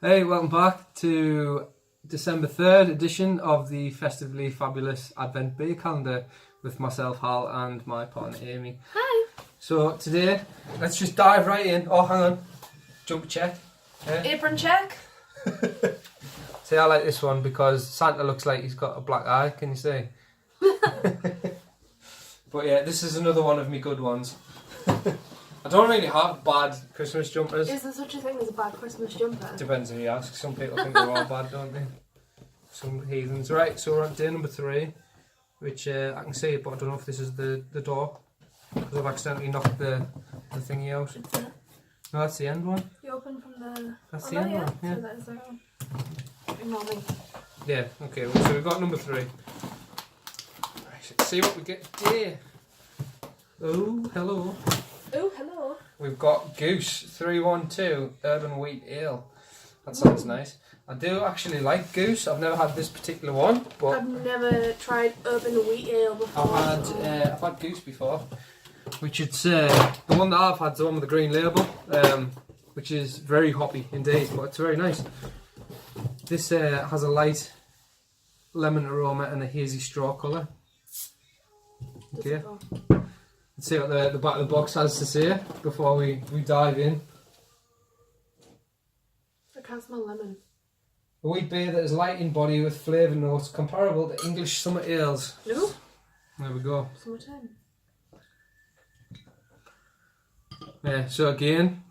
Hey, welcome back to December 3rd edition of the Festively Fabulous Advent Beer Calendar with myself, Hal, and my partner, Amy. Hi. So today, let's just dive right in. Oh, hang on. Jump check. Apron check. See, I like this one because Santa looks like he's got a black eye, can you see? But yeah, this is another one of me good ones. I don't really have bad Christmas jumpers. Is there such a thing as a bad Christmas jumper? Depends who you ask. Some people think they're all bad, don't they? Some heathens. Right, so we're on day number 3, which I can see it, but I don't know if this is the door. Because I've accidentally knocked the thingy out. It's it. No, that's the end one. You open from the... That's the end one, yeah. So that is there. Ignore me. Yeah, okay, well, so we've got number 3. Right, let's see what we get today. Oh, hello. Oh, hello. We've got Goose 312 Urban Wheat Ale. That sounds nice. I do actually like Goose. I've never had this particular one, but I've never tried Urban Wheat Ale before. I've had Goose before, which it's the one that I've had, the one with the green label, which is very hoppy indeed, but it's very nice. This has a light lemon aroma and a hazy straw colour. Okay. Let's see what the back of the box has to say before we dive in. I can't smell lemon. A wheat beer that is light in body with flavour notes comparable to English summer ales. No. There we go. Summertime. Yeah, so again,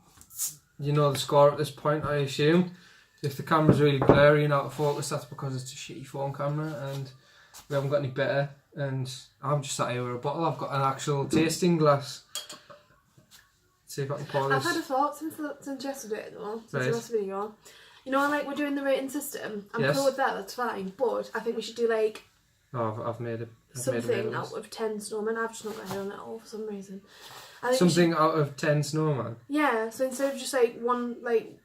you know the score at this point, I assume. If the camera's really blurry and out of focus, that's because it's a shitty phone camera and we haven't got any better. And I'm just sat here with a bottle. I've got an actual tasting glass. Let's see if I can pour this. I've had a thought since yesterday, though, since Right. the last video. You know, like we're doing the rating system. I'm Yes. cool with that. That's fine. But I think we should do like Oh, I've made it. something out of 10 snowmen. I've just not got a head on it all for some reason. I think we Something out of 10 snowman. Yeah, so instead of just like one, like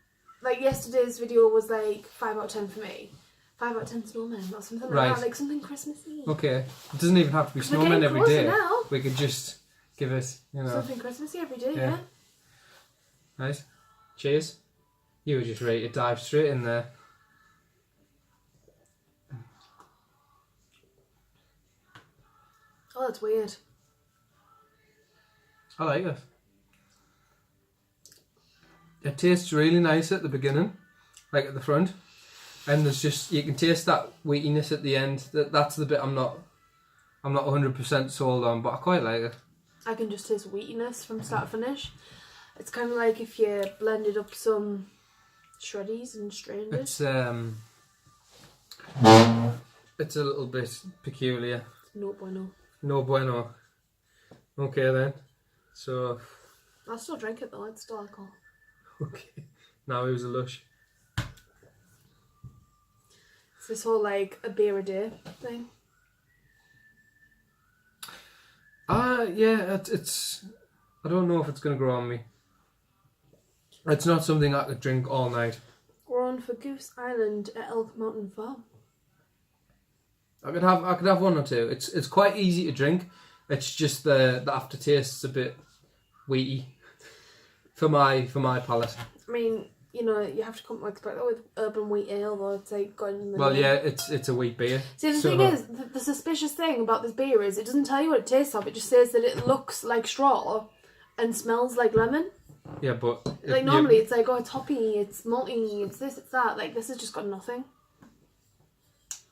yesterday's video was like 5 out of 10 for me. 5 out of 10 snowmen or something like Right. that, like something Christmassy. Okay, it doesn't even have to be We're snowmen getting every closer day. now. We could just give it, you know. Something Christmassy every day, Yeah. yeah. Nice. Cheers. You were just ready to dive straight in there. Oh, that's weird. I like it. It tastes really nice at the beginning, like at the front, and there's just, you can taste that wheatiness at the end. That's the bit I'm not 100% sold on, but I quite like it. I can just taste wheatiness from start to finish. It's kind of like if you blended up some shreddies and strainers. It's a little bit peculiar. No bueno. No bueno. Okay then. So I'll still drink it though, it's still alcohol. okay. Now it was a lush. It's this whole like a beer a day thing. Yeah, it's I don't know if it's gonna grow on me. It's not something I could drink all night. Grown for Goose Island at Elk Mountain Farm. I could have one or two. It's quite easy to drink. It's just the aftertaste's a bit wheaty for my palate. I mean, you know, you have to come like that with Urban Wheat Ale though, it's like going in the Well, name. yeah, it's a wheat beer. See, the thing is, the suspicious thing about this beer is it doesn't tell you what it tastes of, it just says that it looks like straw and smells like lemon. Yeah, but Like normally it's like, oh, it's hoppy, it's malty, it's this, it's that. Like this has just got nothing.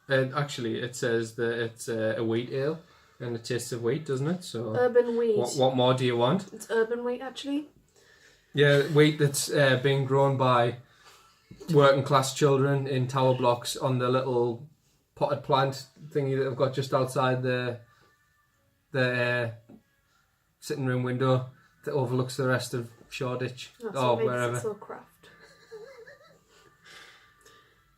Actually, it says that it's a wheat ale and it tastes of wheat, doesn't it? So Urban Wheat. what more do you want? It's Urban Wheat actually. Yeah, wheat that's being grown by working class children in tower blocks on the little potted plant thingy that I've got just outside the sitting room window that overlooks the rest of Shoreditch That's or what makes wherever. it so craft.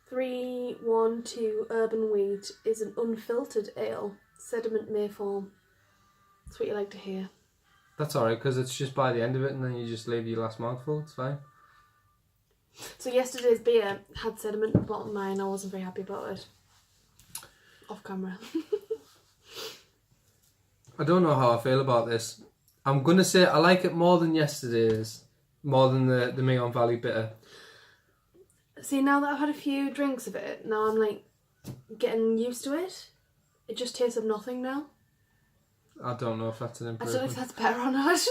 312 Urban Wheat is an unfiltered ale. Sediment may form. That's what you like to hear. That's alright because it's just by the end of it and then you just leave your last mouthful. It's fine. So yesterday's beer had sediment at the bottom of mine. I wasn't very happy about it. Off camera. I don't know how I feel about this. I'm going to say I like it more than yesterday's. More than the Meon Valley Bitter. See, now that I've had a few drinks of it, now I'm like getting used to it. It just tastes of nothing now. I don't know if that's an I improvement. don't know if that's better or not.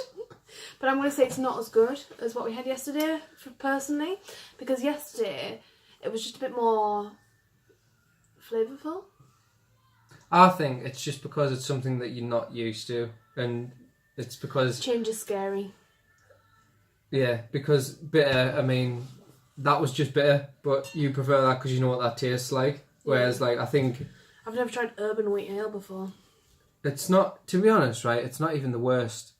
But I'm going to say it's not as good as what we had yesterday, personally. Because yesterday, it was just a bit more flavourful. I think it's just because it's something that you're not used to. And it's because... Change is scary. Yeah, because bitter, I mean, that was just bitter. But you prefer that because you know what that tastes like. Whereas, like, I think... I've never tried urban wheat ale before. It's not, to be honest, right, it's not even the worst,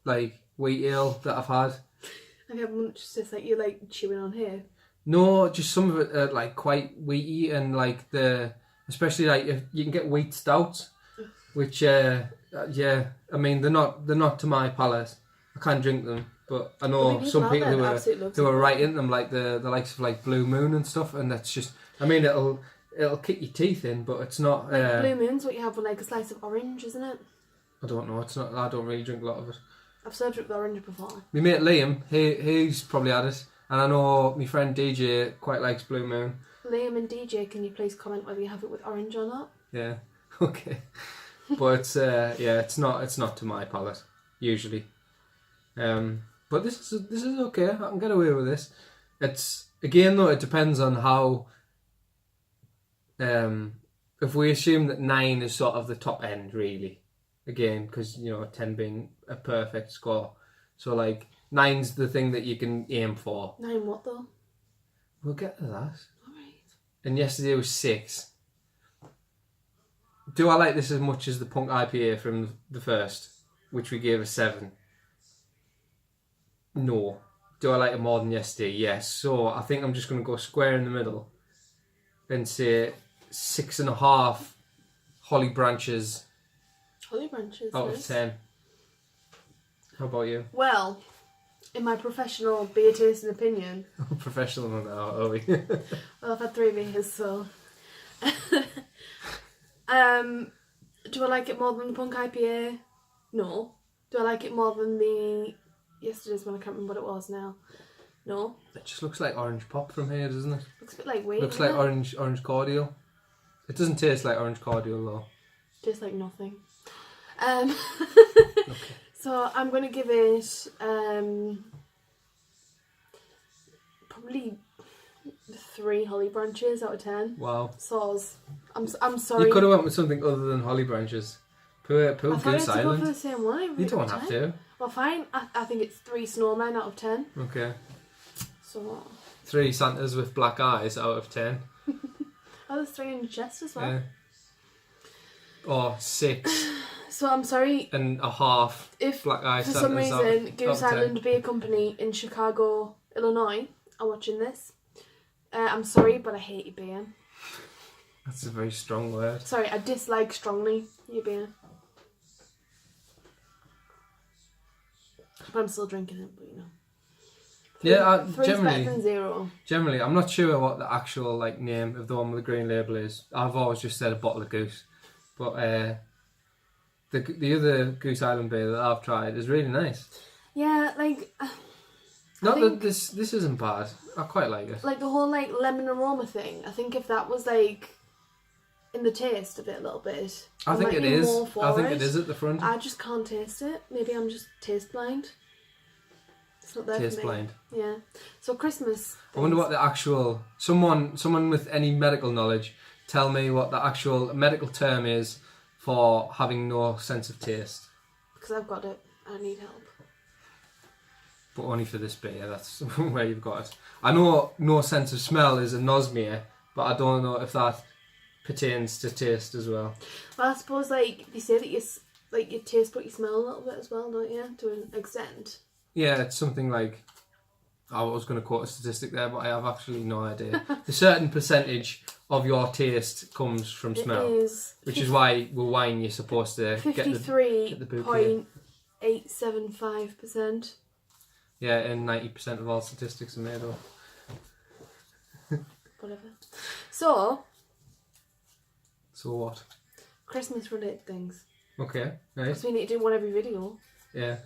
like, wheat ale that I've had. Have you had much just like you're like chewing on here? No, just some of it like quite wheaty and like especially like if you can get wheat stouts, which yeah, I mean they're not to my palate. I can't drink them, but I know some people who are right in them, like the likes of like Blue Moon and stuff, and that's just, I mean it'll kick your teeth in, but it's not. Like Blue Moon's what you have with like a slice of orange, isn't it? I don't know. It's not. I don't really drink a lot of it. I've served it with orange before. My mate Liam, he's probably had it, and I know my friend DJ quite likes Blue Moon. Liam and DJ, can you please comment whether you have it with orange or not? Yeah, okay. But it's not to my palate usually. But this is okay. I can get away with this. It's again though, it depends on how. If we assume that 9 is sort of the top end, really, again, because 10 being a perfect score, so like 9's the thing that you can aim for. 9 what though? We'll get to that. Alright. And yesterday was 6. Do I like this as much as the Punk IPA from the first, which we gave a 7? No. Do I like it more than yesterday? Yes. So I think I'm just going to go square in the middle and say 6.5 holly branches. Holly branches. Out nice. of 10. How about you? Well, in my professional beer tasting opinion. Professional now, are we? Well, I've had 3 beers, so. Do I like it more than the Punk IPA? No. Do I like it more than the yesterday's one? I can't remember what it was now. No. It just looks like orange pop from here, doesn't it? Looks a bit like wheat. Looks like orange cordial. It doesn't taste like orange cordial though. Tastes like nothing. Okay. So I'm going to give it probably 3 holly branches out of 10. Wow. Soz. I'm sorry. You could have went with something other than holly branches. Poor I thought I Goose had to go for the Island. same one. You don't have to. Well, fine. I think it's 3 snowmen out of 10. Okay. So. 3 Santas with black eyes out of 10. Oh, there's 3 in your chest as well. Yeah. Or 6 So I'm sorry and a half if black eyes for Santas some out reason Goose of 10. Island Beer Company in Chicago, Illinois are watching this. I'm sorry, but I hate your beer. That's a very strong word. Sorry, I dislike strongly your beer. But I'm still drinking it, but you know. Yeah, 3's better than 0. Generally, I'm not sure what the actual name of the one with the green label is. I've always just said a bottle of Goose, but the other Goose Island beer that I've tried is really nice. Yeah, like. Not that this isn't bad. I quite like it. Like the whole lemon aroma thing. I think if that was in the taste of it a little bit. I think it is. I think it is at the front. I just can't taste it. Maybe I'm just taste blind. It's not there Taste for me. blind. Yeah. So Christmas. I wonder what the actual someone with any medical knowledge tell me what the actual medical term is for having no sense of taste. Because I've got it. I need help. But only for this beer. That's where you've got it. I know no sense of smell is anosmia, but I don't know if that pertains to taste as well. Well, I suppose they say that you taste what you smell a little bit as well, don't you? To an extent. Yeah, it's something like, I was going to quote a statistic there, but I have actually no idea. A certain percentage of your taste comes from smell, which is why with wine you're supposed to get the bouquet. 53.875%. Yeah, and 90% of all statistics are made up. Whatever. So what? Christmas related things. Okay, nice. Because we need to do one every video. Yeah.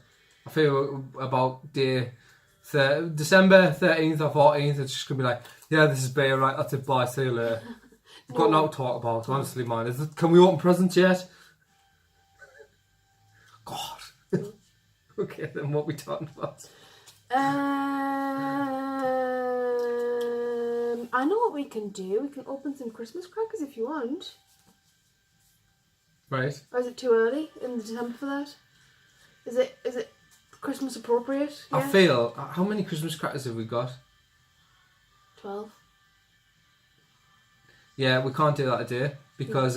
I feel about day December 13th or 14th, it's just going to be like, yeah, this is beer, right, that's it, bye, see you later. I've got nothing to talk about, honestly, man. Can we open presents yet? God. Okay, then what are we talking about? I know what we can do. We can open some Christmas crackers if you want. Right. Or is it too early in December for that? Is it Christmas appropriate? I feel, how many Christmas crackers have we got? 12. Yeah, we can't do that today because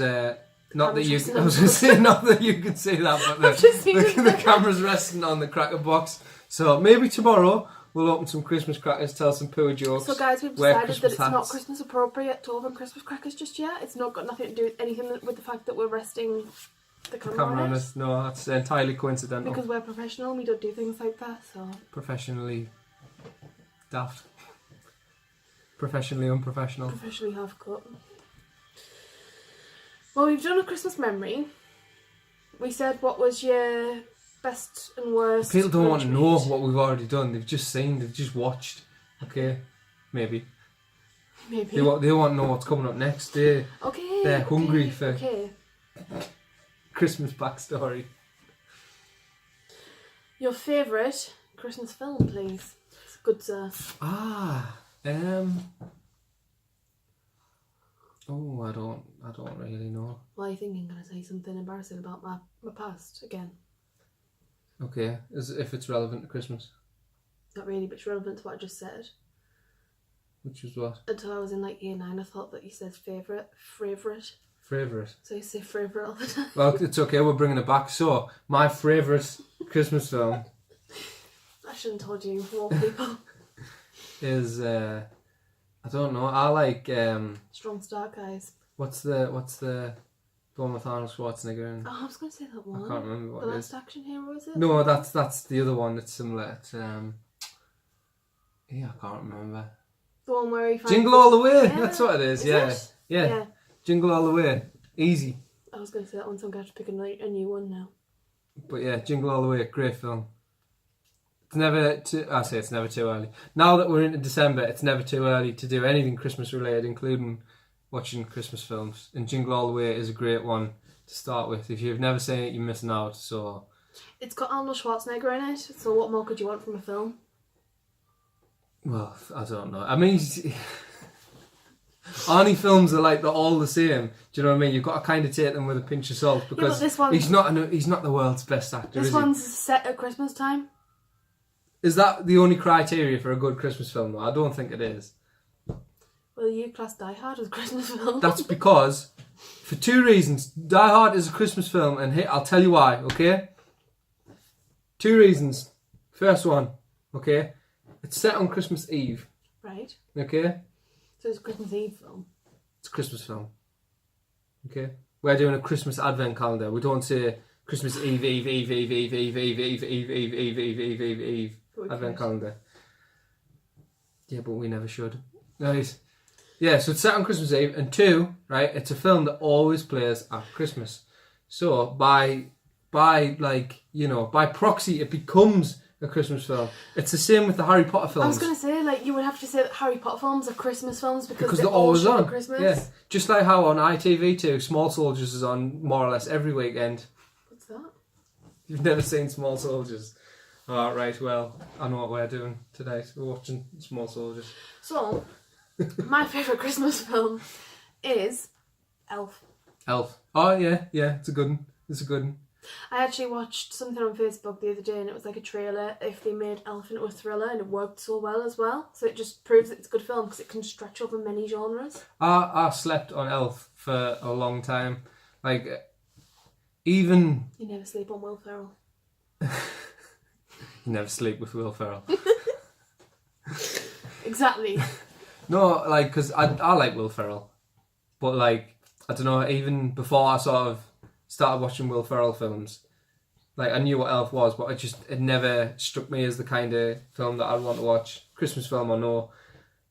not that you. Camera's I was going to say not that you can see that, but the camera's resting on the cracker box. So maybe tomorrow we'll open some Christmas crackers, tell some poo jokes. So guys, we've decided that it's not Christmas appropriate to open Christmas crackers just yet. It's not got nothing to do with anything with the fact that we're resting the camera on it. No, that's entirely coincidental. Because we're professional and we don't do things like that. So professionally daft. Professionally unprofessional. Professionally half cut. Well, we've done a Christmas memory. We said what was your best and worst. People don't want to know what we've already done. They've just seen, they've just watched. Okay, maybe. They want to know what's coming up next. They're hungry for Christmas backstory. Your favourite Christmas film, please. It's good, sir. Oh, I don't really know. Well, I think I'm going to say something embarrassing about my past again. Okay, if it's relevant to Christmas. Not really, but it's relevant to what I just said. Which was what? Until I was in like year 9, I thought that you said favourite. Favourite. So you say favourite all the time. Well, it's okay, we're bringing it back. So, my favourite Christmas film I shouldn't have told you more people. is, I don't know, I like... Strong Start, guys. What's the one with Arnold Schwarzenegger in? Oh, I was going to say that one. I can't remember what The it Last is. Action Hero, is it? No, that's the other one. It's similar. It's, yeah, I can't remember. The one where he finds Jingle All the Way. Yeah. That's what it is. Is Yeah. it? Yeah. Jingle All the Way. Easy. I was going to say that one, so I'm going to have to pick a new one now. But yeah, Jingle All the Way. Great film. It's never too early. Now that we're into December, it's never too early to do anything Christmas related, including watching Christmas films. And Jingle All the Way is a great one to start with. If you've never seen it, you're missing out. So it's got Arnold Schwarzenegger in it, so what more could you want from a film? well, I don't know. I mean, Arnie films are like they're all the same. Do you know what I mean? You've got to kind of take them with a pinch of salt because he's not the world's best actor. This one's set at Christmas time. Is that the only criteria for a good Christmas film? Though? I don't think it is. Well, you class Die Hard as a Christmas film. That's because, for two reasons. Die Hard is a Christmas film, and I'll tell you why, okay? 2 reasons. First one, okay? It's set on Christmas Eve. Right. Okay? So it's a Christmas Eve film. It's a Christmas film. Okay? We're doing a Christmas advent calendar. We don't say Christmas Eve, advent calendar. Yeah, but we never should. Nice. Yeah, so it's set on Christmas Eve, and 2, right, it's a film that always plays at Christmas. So by proxy, it becomes a Christmas film. It's the same with the Harry Potter films. I was going to say, like, you would have to say that Harry Potter films are Christmas films because they're always on at Christmas. Yeah, just like how on ITV2, Small Soldiers is on more or less every weekend. What's that? You've never seen Small Soldiers. Oh, right, well, I know what we're doing today. We're watching Small Soldiers. So, my favourite Christmas film is Elf. Elf. Oh, yeah, it's a good one. It's a good one. I actually watched something on Facebook the other day and it was like a trailer if they made Elf into a thriller, and it worked so well as well. So it just proves that it's a good film because it can stretch over many genres. I slept on Elf for a long time. Like, even... You never sleep on Will Ferrell. You never sleep with Will Ferrell. Exactly. No, like, because I like Will Ferrell. But, like, I don't know, even before I sort of started watching Will Ferrell films, like, I knew what Elf was, but it never struck me as the kind of film that I'd want to watch. Christmas film, I know.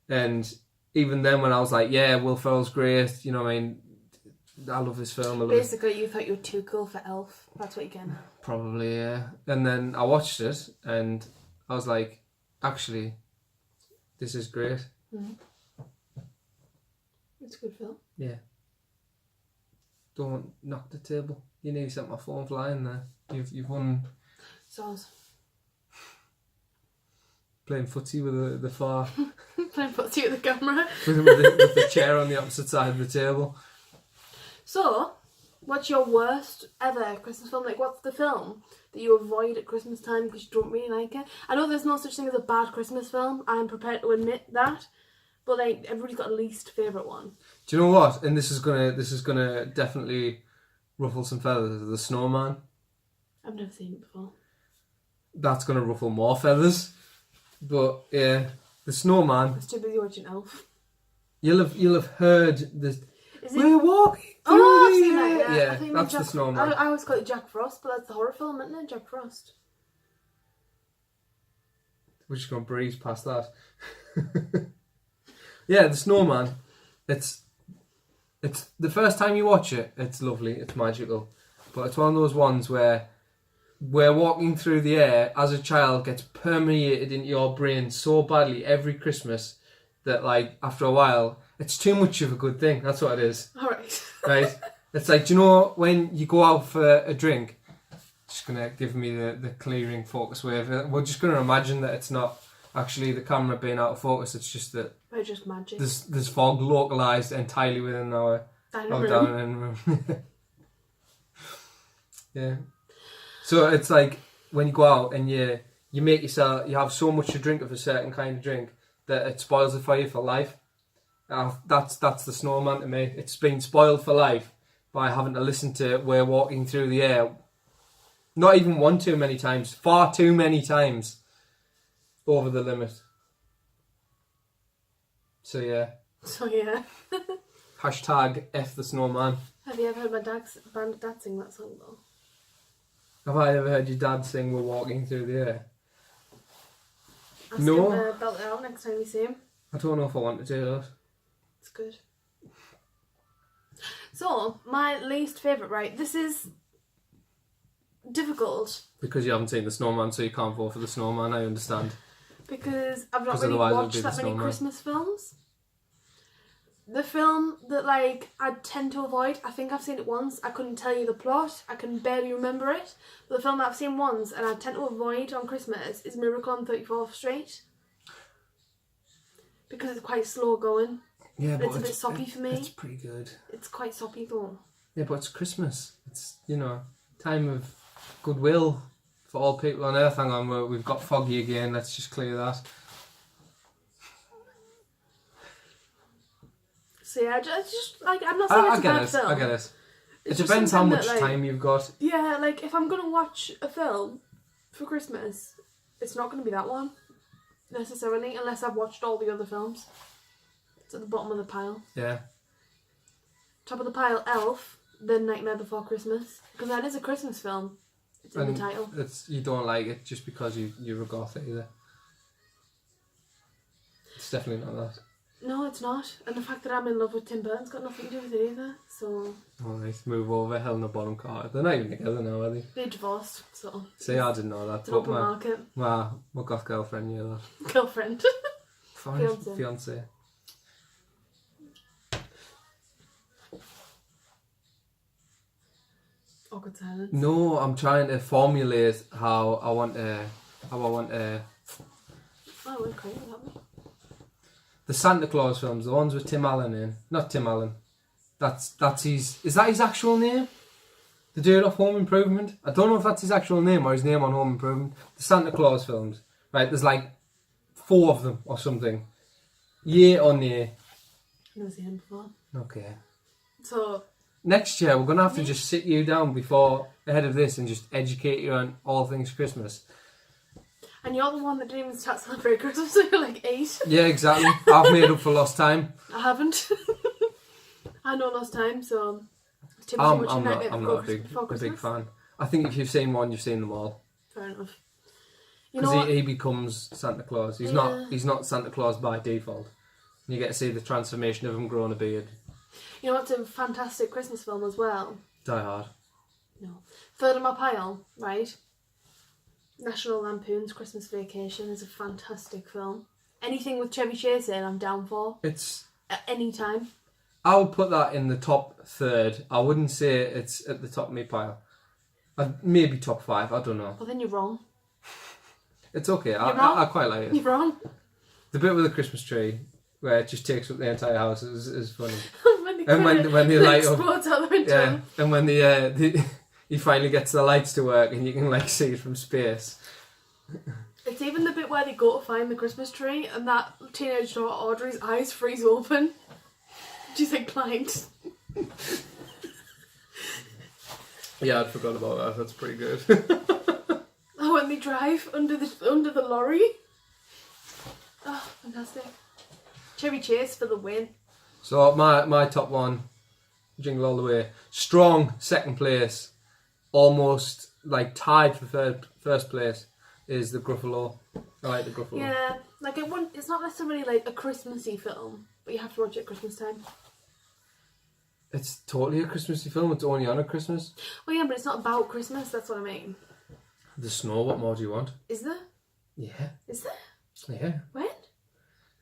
And even then when I was like, yeah, Will Ferrell's great, you know what I mean? I love this film. Basically, you thought you were too cool for Elf. That's what you're getting. Probably, yeah. And then I watched it, and I was like, Actually, this is great. It's a good film. Yeah. Don't knock the table. You nearly sent my phone flying there. You've won Sounds. playing footsie with the far Playing footsie with the camera. with the chair on the opposite side of the table. So, what's your worst ever Christmas film? Like, what's the film that you avoid at Christmas time because you don't really like it? I know there's no such thing as a bad Christmas film. I'm prepared to admit that. But like, everybody's got a least favourite one. Do you know what? And this is gonna definitely ruffle some feathers. The Snowman. I've never seen it before. That's gonna ruffle more feathers. But yeah, the Snowman. I was too busy watching Elf. You'll have heard the. Is it? We're walking. Oh, I've through seen the that. air. Yeah, I think that's Jack, the Snowman. I always call it Jack Frost, but that's the horror film, isn't it? Jack Frost. We're just gonna breeze past that. Yeah, the Snowman. It's the first time you watch it, it's lovely, it's magical. But it's one of those ones where we're walking through the air as a child gets permeated into your brain so badly every Christmas that like after a while it's too much of a good thing. That's what it is. Alright. Right? It's like, do you know when you go out for a drink? Just gonna give me the clearing focus wave. We're just gonna imagine that it's not actually the camera being out of focus, it's just that We're just magic. there's fog localised entirely within our dining room. Yeah. So it's like when you go out and you make yourself, you have so much to drink of a certain kind of drink that it spoils it for you for life. That's the Snowman to me. It's been spoiled for life by having to listen to We're Walking Through the Air. Not even one too many times, far too many times. Over the limit. So yeah. Hashtag F the Snowman. Have you ever heard my dad sing that song though? Have I ever heard your dad sing We're Walking Through the Air? Ask No. him to belt it out next time you see him. I don't know if I want to do that. It's good. So, my least favourite, right? This is difficult. Because you haven't seen the Snowman, so you can't vote for the Snowman, I understand. Because I've not 'Cause really otherwise it would watched be that The many Snowman. Christmas films. The film that like I tend to avoid, I think I've seen it once. I couldn't tell you the plot. I can barely remember it. But the film that I've seen once and I tend to avoid on Christmas is Miracle on 34th Street. Because it's quite slow going. Yeah, but It's a bit soppy for me. It's pretty good. It's quite soppy though. Yeah, but it's Christmas. It's, time of goodwill for all people on earth. Hang on, we've got foggy again. Let's just clear that. So yeah, just like I'm not saying it's a bad film. I get it. It It's just depends how something much that, like, time you've got. Yeah, like if I'm gonna watch a film for Christmas, it's not gonna be that one necessarily, unless I've watched all the other films. It's at the bottom of the pile. Yeah. Top of the pile, Elf, then Nightmare Before Christmas, because that is a Christmas film. It's in the title. You don't like it just because you're a goth either. It's definitely not that. No, it's not. And the fact that I'm in love with Tim Burton's got nothing to do with it either. So Alright, move over. Helena Bonham Carter. They're not even together now, are they? they're divorced. So See, I didn't know that. it's an open market. my goth girlfriend knew that. Girlfriend. Fine, Fiancé. fiance. Awkward silence. No, I'm trying to formulate how I want to. Oh, we're crazy, haven't we? The Santa Claus films, the ones with Tim Allen in. Not Tim Allen. That's his. Is that his actual name? The dude off Home Improvement. I don't know if that's his actual name or his name on Home Improvement. The Santa Claus films, right? There's like 4 of them or something. Year on year. Never seen him before. Okay. So Next year, we're gonna have to just sit you down ahead of this and just educate you on all things Christmas. and you're the one that didn't even start celebrating Christmas, so you're like 8. Yeah, exactly. I've made up for lost time. I haven't. I know lost time, so it's too I'm much not Nightmare a big Before Christmas. fan. I think if you've seen one, you've seen them all. Fair enough. You know Because what? he becomes Santa Claus. He's not Santa Claus by default. You get to see the transformation of him growing a beard. You know what's a fantastic Christmas film as well? Die Hard. No. Third on my pile, right? National Lampoon's Christmas Vacation is a fantastic film. Anything with Chevy Chase in, I'm down for. It's. At any time. I would put that in the top third. I wouldn't say it's at the top of my pile. Maybe top 5. I don't know. Well, then you're wrong. It's okay. You're wrong. I quite like it. You're wrong. The bit with the Christmas tree where it just takes up the entire house is funny. when they light up, explodes out the window. yeah, and when he finally gets the lights to work and you can like see it from space. It's even the bit where they go to find the Christmas tree and that teenage daughter Audrey's eyes freeze open. She's like blind. Yeah, I'd forgot about that. That's pretty good. Oh, when they drive under the lorry. Oh, fantastic. Chevy Chase for the win. So my top one, Jingle All the Way. Strong second place, almost like tied for first place, is the Gruffalo. I like the Gruffalo. Yeah, like it's not necessarily like a Christmassy film, but you have to watch it at Christmas time. It's totally a Christmassy film. It's only on at Christmas. Well, yeah, but it's not about Christmas. That's what I mean. The snow. What more do you want? Is there? Yeah. Is there? Yeah. When?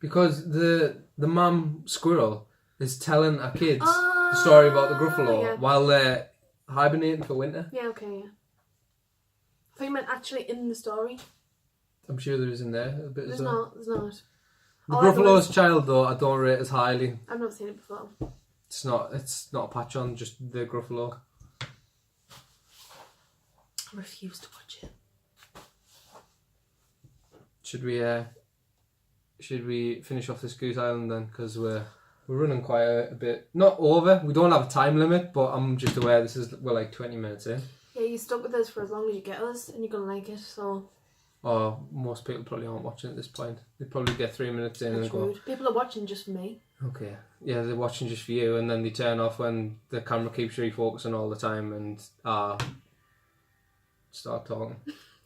Because the mum squirrel is telling her kids the story about the Gruffalo yeah. while they're hibernating for winter. Yeah, okay, yeah. I thought you meant actually in the story. I'm sure there is in there a bit There's as well. not, there's not. The All I know Gruffalo's is- child though, I don't rate as highly. I've not seen it before. It's not a patch on, just the Gruffalo. I refuse to watch it. Should we finish off this Goose Island then? Because we're running quite a bit. Not over. We don't have a time limit, but I'm just aware we're like 20 minutes in. Yeah, you stuck with us for as long as you get us, and you're gonna like it. So. Or most people probably aren't watching at this point. They probably get 3 minutes in and That's go, rude. People are watching just for me. okay. Yeah, they're watching just for you, and then they turn off when the camera keeps refocusing all the time and start talking.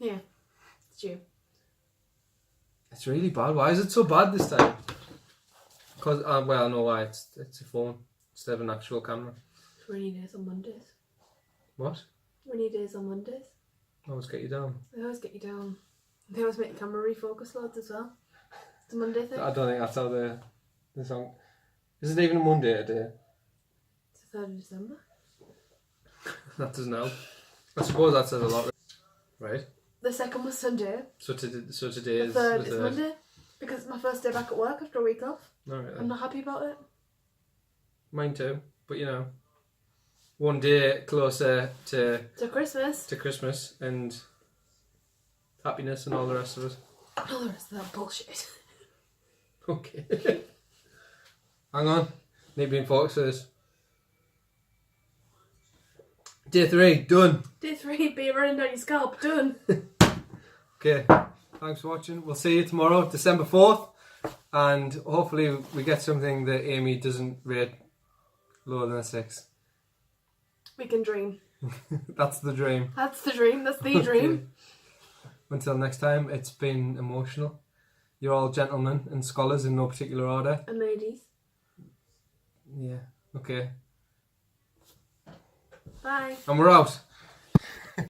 Yeah, it's you. It's really bad. Why is it so bad this time? Because well, I know why. It's a phone instead of an actual camera. Rainy days on Mondays. What? Rainy days on Mondays. I always get you down. They always get you down. They always make the camera refocus loads as well. It's a Monday thing. I don't think that's how the song. Is it even a Monday today? It's the 3rd of December. That doesn't help. I suppose that says a lot. Right. The second was Sunday. So today The is third the is Monday. Because it's my first day back at work after a week off. Alright I'm then. not happy about it. Mine too. But you know, one day closer to To Christmas. and happiness and all the rest of it. All the rest of that bullshit. Okay. Hang on. Need being focused for this. Day 3, done. Day 3, be running down your scalp, done. Okay. Thanks for watching. We'll see you tomorrow, December 4th. And hopefully we get something that Amy doesn't rate lower than a 6. We can dream. That's the dream. That's the dream. That's the dream. Until next time, it's been emotional. You're all gentlemen and scholars in no particular order. And ladies. Yeah. Okay. Bye. And we're out.